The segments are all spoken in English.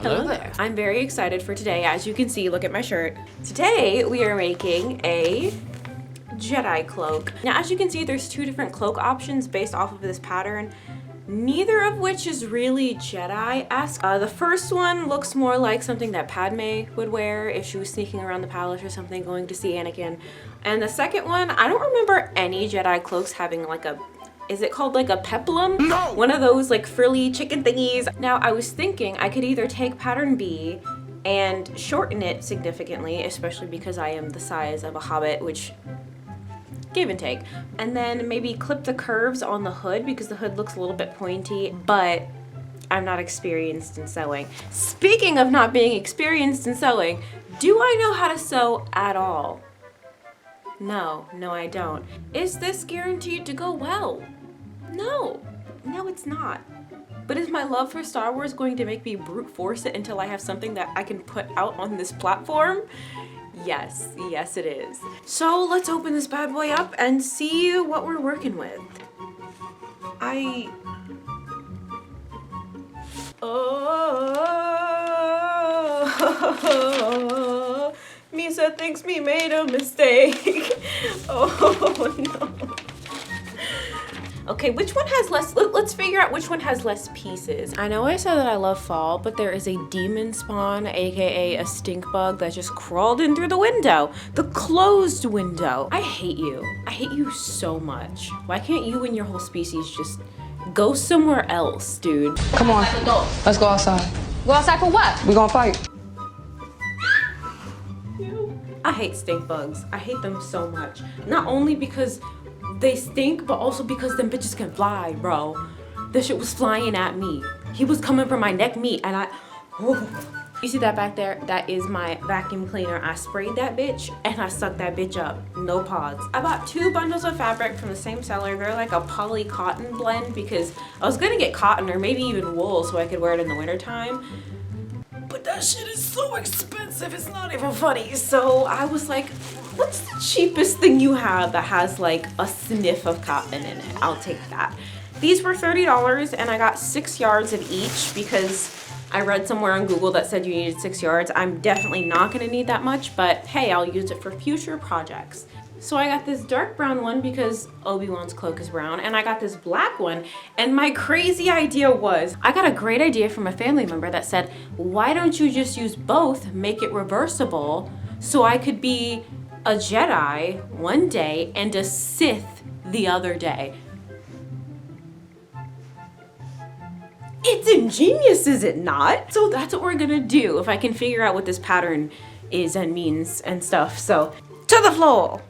Hello there. I'm very excited for today. As you can see, look at my shirt. Today we are making a Jedi cloak. Now, as you can see, there's two different cloak options based off of this pattern, neither of which is really Jedi-esque. The first one looks more like something that Padme would wear if she was sneaking around the palace or something, going to see Anakin. And the second one, I don't remember any Jedi cloaks having like a, is it called like a peplum? No! One of those like frilly chicken thingies. Now, I was thinking I could either take pattern B and shorten it significantly, especially because I am the size of a hobbit, which give and take, and then maybe clip the curves on the hood because the hood looks a little bit pointy, but I'm not experienced in sewing. Speaking of not being experienced in sewing, do I know how to sew at all? No, I don't. Is this guaranteed to go well? No, it's not. But is my love for Star Wars going to make me brute force it until I have something that I can put out on this platform? Yes, it is. So let's open this bad boy up and see what we're working with. Oh, Misa thinks me made a mistake. Oh no. Okay, which one has less, let's figure out which one has less pieces. I know I said that I love fall, but there is a demon spawn, AKA a stink bug that just crawled in through the window. The closed window. I hate you. I hate you so much. Why can't you and your whole species just go somewhere else, dude? Come on, let's go outside. Go outside for what? We gonna fight. I hate stink bugs. I hate them so much. Not only because they stink, but also because them bitches can fly, bro. This shit was flying at me. He was coming for my neck meat, and You see that back there? That is my vacuum cleaner. I sprayed that bitch, and I sucked that bitch up. No pause. I bought 2 bundles of fabric from the same seller. They're like a poly cotton blend because I was gonna get cotton or maybe even wool so I could wear it in the wintertime. But that shit is so expensive, it's not even funny. So I was like, what's the cheapest thing you have that has like a sniff of cotton in it? I'll take that. These were $30 and I got 6 yards of each because I read somewhere on Google that said you needed 6 yards. I'm definitely not gonna need that much, but hey, I'll use it for future projects. So I got this dark brown one because Obi-Wan's cloak is brown, and I got this black one, and my crazy idea was, I got a great idea from a family member that said, why don't you just use both, make it reversible, so I could be a Jedi one day and a Sith the other day. It's ingenious, is it not? So that's what we're gonna do if I can figure out what this pattern is and means and stuff. So, to the floor.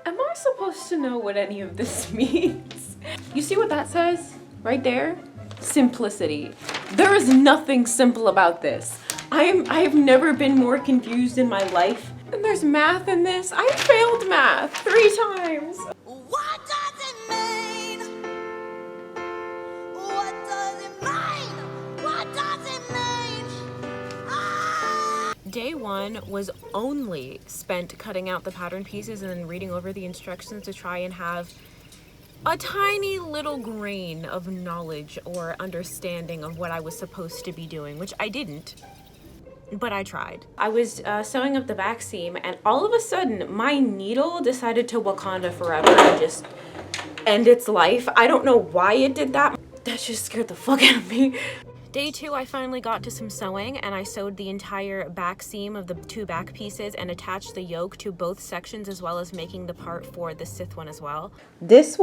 Am I supposed to know what any of this means? You see what that says right there? Simplicity. There is nothing simple about this. I've never been more confused in my life. And there's math in this. I failed math 3 times. What does it mean? What does it mean? What does it mean? Day 1 was only spent cutting out the pattern pieces and then reading over the instructions to try and have a tiny little grain of knowledge or understanding of what I was supposed to be doing, which I didn't, but I tried. I was sewing up the back seam and all of a sudden my needle decided to Wakanda forever and just end its life. I don't know why it did that. That just scared the fuck out of me. Day 2, I finally got to some sewing and I sewed the entire back seam of the 2 back pieces and attached the yoke to both sections as well as making the part for the Sith one as well. This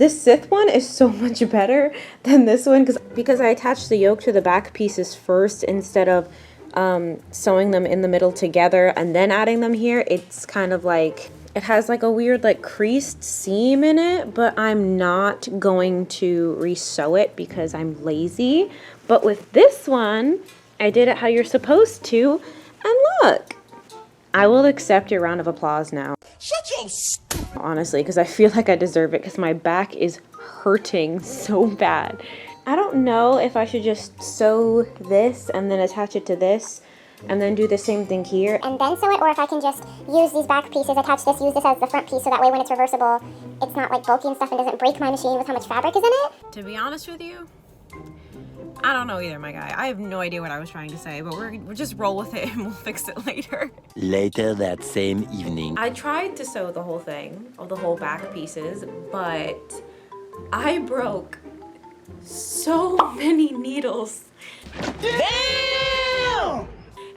Sith one is so much better than this one because I attached the yoke to the back pieces first instead of sewing them in the middle together and then adding them here. It's kind of like, it has like a weird like creased seam in it, but I'm not going to re-sew it because I'm lazy. But with this one, I did it how you're supposed to, and look, I will accept your round of applause now. Shut your Honestly, because I feel like I deserve it because my back is hurting so bad. I don't know if I should just sew this and then attach it to this and then do the same thing here and then sew it, or if I can just use these back pieces, attach this, use this as the front piece so that way when it's reversible, it's not like bulky and stuff and doesn't break my machine with how much fabric is in it. To be honest with you, I don't know either, my guy. I have no idea what I was trying to say, but we'll just roll with it and we'll fix it later. Later that same evening. I tried to sew the whole thing, the whole back pieces, but I broke so many needles. Damn!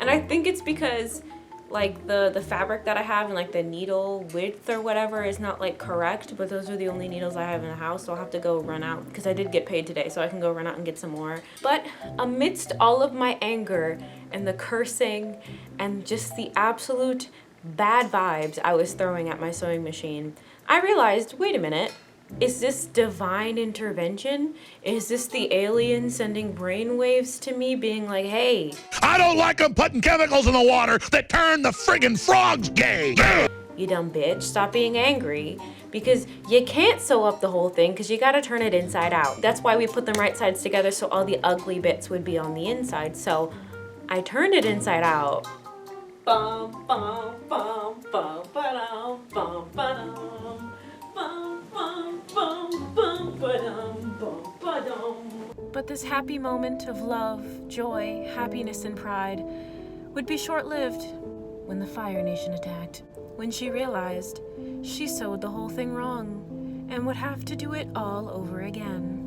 And I think it's because like the fabric that I have and like the needle width or whatever is not like correct, but those are the only needles I have in the house, so I'll have to go run out because I did get paid today, so I can go run out and get some more. But amidst all of my anger and the cursing and just the absolute bad vibes I was throwing at my sewing machine, I realized, wait a minute, is this divine intervention? Is this the alien sending brainwaves to me being like, hey, I don't like them putting chemicals in the water that turn the friggin' frogs gay. you dumb bitch, stop being angry, because you can't sew up the whole thing because you gotta turn it inside out. That's why we put them right sides together so all the ugly bits would be on the inside. So I turned it inside out. Bum, bum, bum, bum, ba-dum, bum, ba-dum. But this happy moment of love, joy, happiness, and pride would be short-lived when the Fire Nation attacked. When she realized she sewed the whole thing wrong and would have to do it all over again.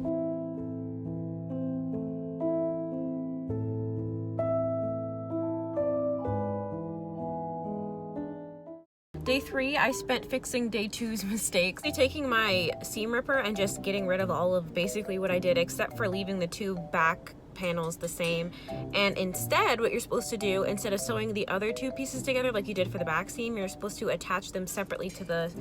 Day 3, I spent fixing day 2's mistakes. Taking my seam ripper and just getting rid of all of basically what I did except for leaving the 2 back panels the same. And instead, what you're supposed to do, instead of sewing the other 2 pieces together like you did for the back seam, you're supposed to attach them separately to the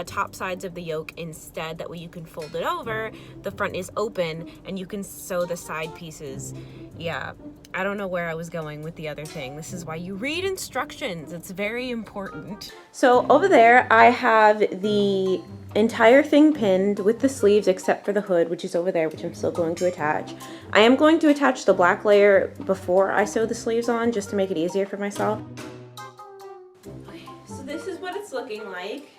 top sides of the yoke instead. That way you can fold it over, the front is open, and you can sew the side pieces. Yeah, I don't know where I was going with the other thing. This is why you read instructions. It's very important. So over there, I have the entire thing pinned with the sleeves except for the hood, which is over there, which I'm still going to attach. I am going to attach the black layer before I sew the sleeves on, just to make it easier for myself. Okay, so this is what it's looking like.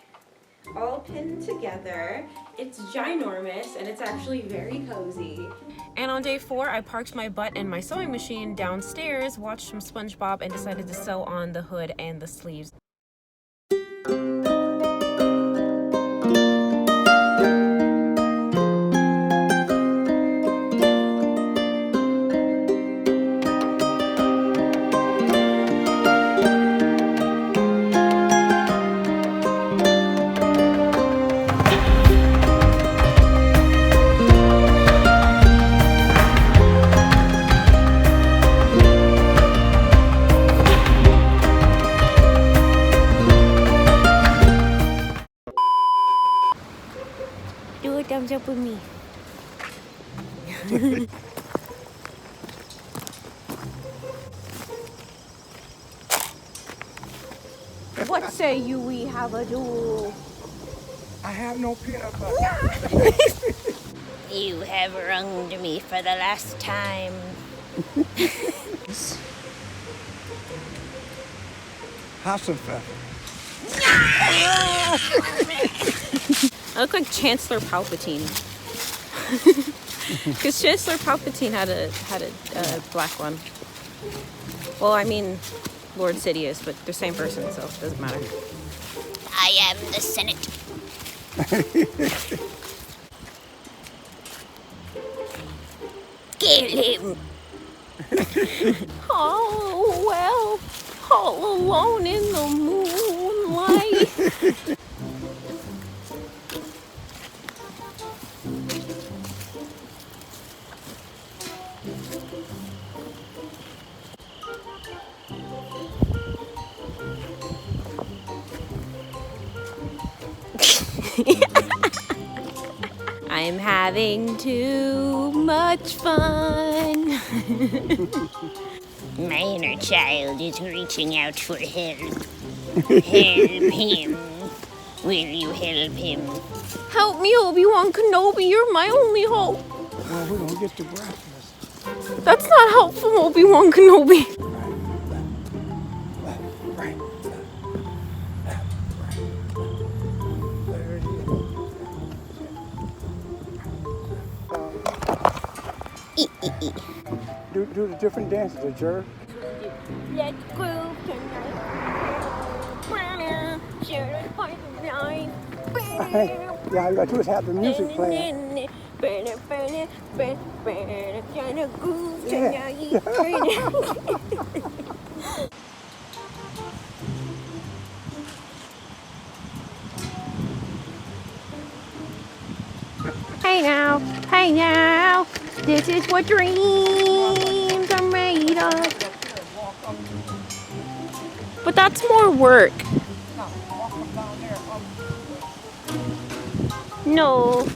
All pinned together. It's ginormous and it's actually very cozy. And on day 4, I parked my butt and my sewing machine downstairs, watched some SpongeBob, and decided to sew on the hood and the sleeves. Do a thumbs up with me. What say you we have a duel? I have no peanut butter. You have wronged me for the last time. Hassenpfeffer. I look like Chancellor Palpatine. Because Chancellor Palpatine had a black one. Well, I mean, Lord Sidious, but they're the same person, so it doesn't matter. I am the Senate. Kill him. Oh, well, all alone in the moonlight. I'm having too much fun. My inner child is reaching out for help. Help him. Will you help him? Help me, Obi-Wan Kenobi, you're my only hope. Well, we're gonna get to breakfast. That's not helpful, Obi-Wan Kenobi. Right. There it is. different dances, a jerk. Let's groove tonight. Share the party tonight. Yeah, all you gotta do is have the music playing. Gonna groove Yeah. tonight. Hey now, this is what dreams are made of. But that's more work. No.